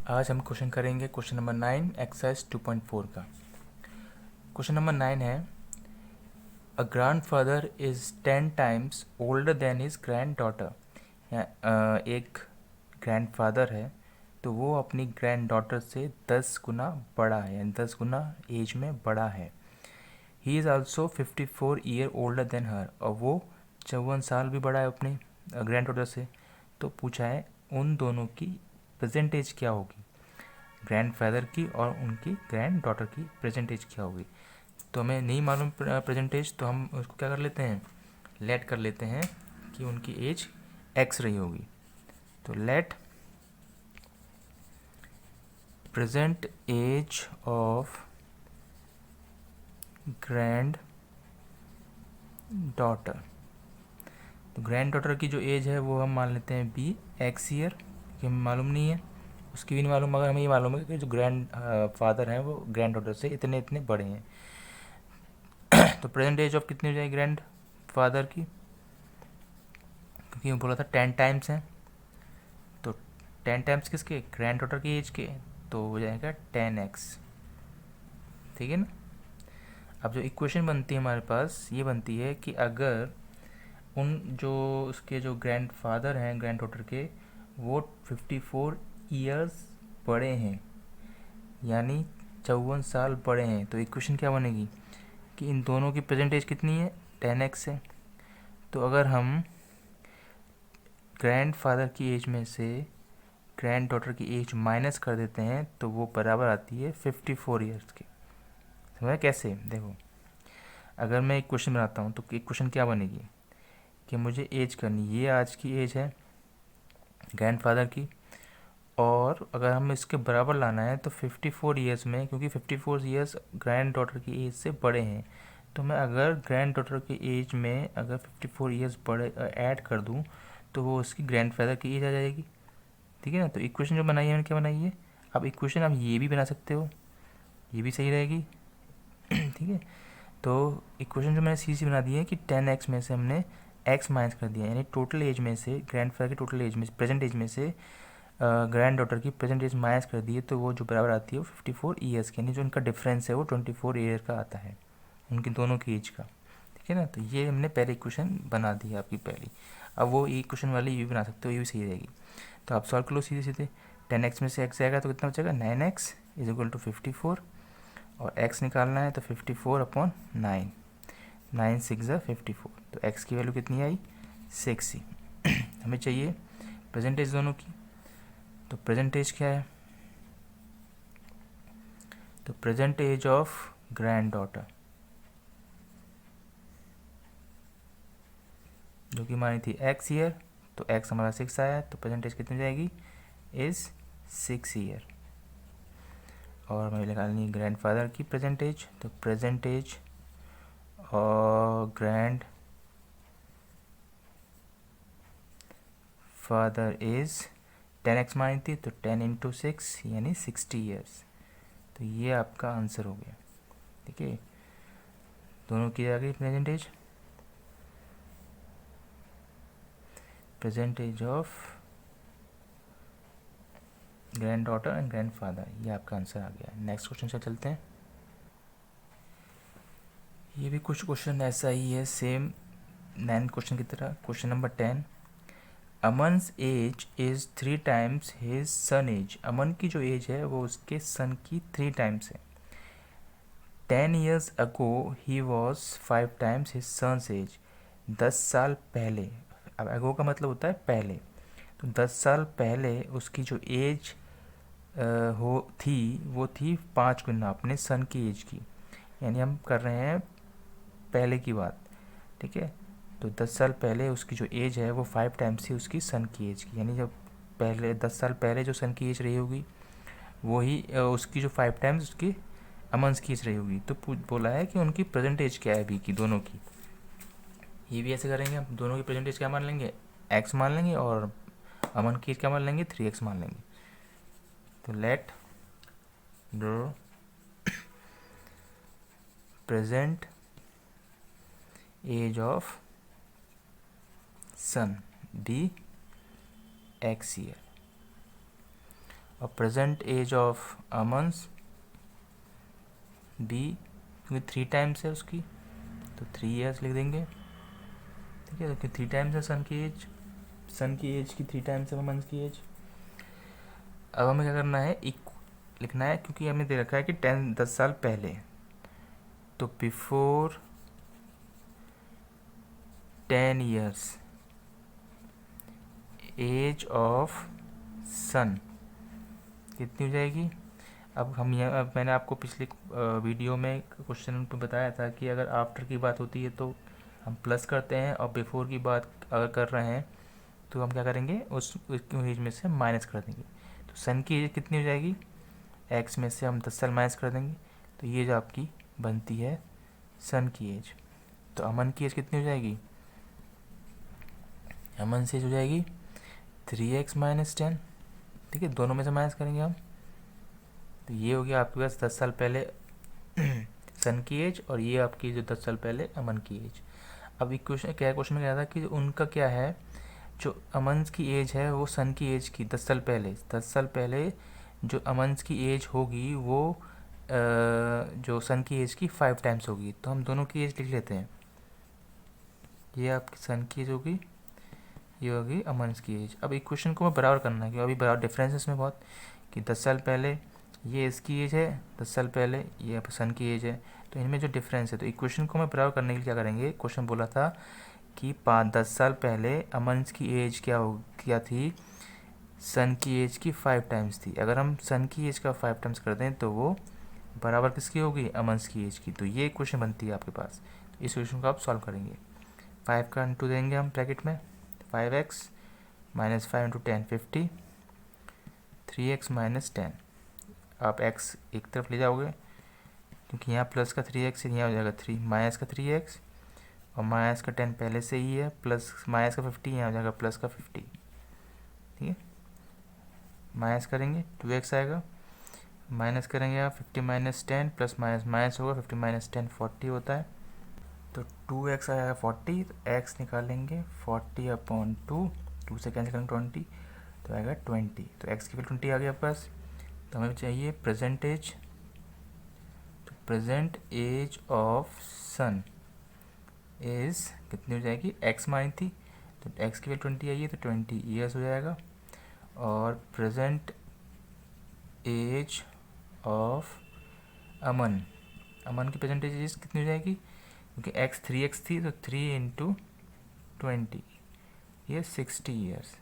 आज हम क्वेश्चन करेंगे क्वेश्चन नंबर 9 एक्सरसाइज 2.4 का। क्वेश्चन नंबर 9 है, अ grandfather is 10 times older than his grand daughter. एक ग्रैंडफादर है तो वो अपनी ग्रैंड डॉटर से 10 गुना बड़ा है, यानी 10 गुना एज में बड़ा है। He is also 54 year older than her, और वो 54 साल भी बड़ा है अपनी ग्रैंड डॉटर से। तो पूछा है उन दोनों की प्रेजेंट एज क्या होगी, ग्रैंडफादर की और उनकी ग्रैंड डॉटर की प्रेजेंट एज क्या होगी। तो हमें नहीं मालूम प्रेजेंट एज, तो हम उसको क्या कर लेते हैं, लेट कर लेते हैं कि उनकी एज एक्स रही होगी। तो let present age of granddaughter, तो ग्रैंड डॉटर की जो एज है वो हम मान लेते हैं बी एक्स ईयर, क्योंकि हमें मालूम नहीं है, उसकी भी नहीं मालूम, मगर हमें ये मालूम है कि जो ग्रैंड फादर हैं वो ग्रैंड डॉटर से इतने इतने बड़े हैं। तो प्रेजेंट एज ऑफ कितनी हो जाएगी ग्रैंड फादर की, क्योंकि मैं बोला था 10 टाइम्स हैं, तो 10 टाइम्स किसके, ग्रैंड डॉटर की एज के, तो हो जाएगा 10x। ठीक है ना। अब जो इक्वेशन बनती है हमारे पास, ये बनती है कि अगर उन जो उसके जो ग्रैंड फादर हैं ग्रैंड डॉटर के, वो 54 ईयर्स बड़े हैं, यानी 54 साल बड़े हैं, तो इक्वेशन क्या बनेगी कि इन दोनों की प्रेजेंट एज कितनी है, 10x है। तो अगर हम ग्रैंड फादर की एज में से ग्रैंड डॉटर की एज माइनस कर देते हैं तो वो बराबर आती है 54 ईयर्स के। समझा कैसे, देखो अगर मैं एक क्वेश्चन बनाता हूँ तो एक क्वेश्चन क्या बनेगी कि मुझे एज करनी, ये आज की एज है ग्रैंड फादर की, और अगर हम इसके बराबर लाना है तो 54 ईयर्स में, क्योंकि 54 ईयर्स ग्रैंड डॉटर की एज से बड़े हैं, तो मैं अगर ग्रैंड डॉटर की एज में अगर 54 ईयर्स बड़े ऐड कर दूँ तो वो उसकी ग्रैंड फादर की एज आ जाएगी। ठीक है ना। तो इक्वेशन जो बनाई है मैंने क्या बनाई है, अब इक्वेशन आप ये भी बना सकते हो, ये भी सही रहेगी। ठीक है। तो इक्वेशन जो मैंने सीधी बना दी है कि 10x में से हमने x माइनस कर दिया, यानी टोटल एज में से ग्रैंड फादर की टोटल एज में प्रेजेंट एज में से ग्रैंड डॉटर की प्रेजेंट एज माइनस कर दी है, तो वो जो बराबर आती है वो 54 ईयर्स की, यानी जो उनका डिफरेंस है वो 24 ईयर का आता है उनकी दोनों की एज का। ठीक है ना। तो ये हमने पहले इक्वेशन बना दी है आपकी पहली। अब वो इक्वेशन वाली ये भी बना सकते हो, ये भी सही रहेगी। तो आप सॉल्व कर लो सीधे सीधे, 10x में से x जाएगा तो कितना बचेगा, 9x इज इक्वल टू 54, और x निकालना है तो 54/9, 9 6 54, तो x की वैल्यू कितनी आई, 6 ही। हमें चाहिए प्रेजेंटेज दोनों की, तो प्रेजेंटेज क्या है, तो present age of granddaughter जो कि मानी थी x ईयर, तो x हमारा 6 आया, तो प्रेजेंटेज कितनी जाएगी, इज़ 6 ईयर। और हमें निकालनी है ग्रैंड फादर की प्रेजेंटेज, तो प्रेजेंटेज और ग्रैंड फादर इज़ 10x मानी थी, तो 10 इंटू 6 यानी 60 ईयर्स। तो ये आपका आंसर हो गया। ठीक है, दोनों की आ गई present age of granddaughter and grandfather, ये आपका आंसर आ गया। नेक्स्ट क्वेश्चन से चलते हैं। ये भी कुछ क्वेश्चन ऐसा ही है, सेम 9 क्वेश्चन की तरह। Question number 10, Aman's age is 3 times his son age, Aman की जो एज है वो उसके सन की 3 टाइम्स है। 10 years ago ही was 5 times his sons age, 10 साल पहले, अब अगो का मतलब होता है पहले, तो 10 साल पहले उसकी जो एज हो थी वो थी 5 गुना अपने सन की एज की, यानी हम कर रहे हैं पहले की बात। ठीक है। तो 10 साल पहले उसकी जो एज है वो 5 टाइम्स थी उसकी सन की एज की, यानी जब पहले 10 साल पहले जो सन की एज रही होगी वही उसकी जो 5 टाइम्स उसकी अमन्स की एज रही होगी। तो बोला है कि उनकी प्रेजेंट एज क्या है अभी की दोनों की। ये भी ऐसे करेंगे, हम दोनों की प्रेजेंट एज क्या मान लेंगे, x मान लेंगे, और अमन की एज क्या मान लेंगे, 3x मान लेंगे। तो let draw present age of son be x year, और present age of Aman's be, क्योंकि 3 टाइम्स है उसकी तो 3 ईयर्स लिख देंगे। ठीक है, क्योंकि 3 टाइम्स है सन की एज की 3 टाइम्स है मंथ की एज। अब हमें क्या करना है, लिखना है, क्योंकि हमें दे रखा है कि 10 साल पहले, तो बिफोर 10 ईयर्स एज ऑफ सन कितनी हो जाएगी। अब मैंने आपको पिछले वीडियो में क्वेश्चन पे बताया था कि अगर आफ्टर की बात होती है तो हम प्लस करते हैं, और बिफोर की बात अगर कर रहे हैं तो हम क्या करेंगे, उस एज में से माइनस कर देंगे। तो सन की एज कितनी हो जाएगी, एक्स में से हम 10 साल माइनस कर देंगे, तो ये जो आपकी बनती है सन की एज। तो अमन की एज कितनी हो जाएगी, अमन से एज हो जाएगी 3x माइनस 10। ठीक है, दोनों में से माइनस करेंगे हम, तो ये हो गया आपके पास 10 साल पहले सन की एज, और ये आपकी जो 10 साल पहले अमन की एज। अब क्वेश्चन में क्या था कि उनका क्या है, जो अमन की एज है वो सन की एज की 10 साल पहले जो अमन की एज होगी वो जो सन की एज की 5 टाइम्स होगी। तो हम दोनों की एज लिख लेते हैं, ये आपकी सन की एज होगी, ये होगी अमन की एज। अब इक्वेशन को मैं बराबर करना है, क्योंकि अभी बराबर डिफरेंस है इसमें बहुत, कि 10 साल पहले ये इसकी एज है, 10 साल पहले ये सन की एज है, तो इनमें जो डिफरेंस है, तो इक्वेशन को मैं बराबर करने के लिए क्या करेंगे, क्वेश्चन बोला था कि 10 साल पहले अमन की एज क्या थी, सन की एज की 5 टाइम्स थी। अगर हम सन की एज का 5 टाइम्स कर दें तो वो बराबर किसकी होगी, अमन की एज की। तो ये इक्वेशन बनती है आपके पास, इस इक्वेशन को आप सॉल्व करेंगे। 5 का इंटू देंगे हम ब्रैकेट में, 5x minus 5 into 10 50, 3x minus 10। आप x एक तरफ ले जाओगे, क्योंकि यहाँ प्लस का 3x है, यहाँ हो जाएगा 3 माइनस का 3x, और माइनस का 10 पहले से ही है, प्लस माइनस का 50 यहाँ हो जाएगा प्लस का 50। ठीक है, माइनस करेंगे 2x आएगा, माइनस करेंगे आप 50 माइनस 10 प्लस माइनस माइनस होगा, 50 माइनस 10 40 होता है, तो 2x आएगा 40, तो x निकालेंगे 40/2, 2 से कैंसिल करेंगे 20, तो आएगा 20। तो x की वैल्यू 20 आ गई आपके पास। तो हमें चाहिए प्रेजेंट एज, तो present age of son is कितनी हो जाएगी, x मानी थी तो x की वैल्यू 20 आई है, तो 20 ईयर्स हो जाएगा। और प्रेजेंट एज ऑफ अमन की प्रेजेंट एज कितनी हो जाएगी, क्योंकि x 3x थी, तो 3 इंटू 20, ये 60 ईयर्स।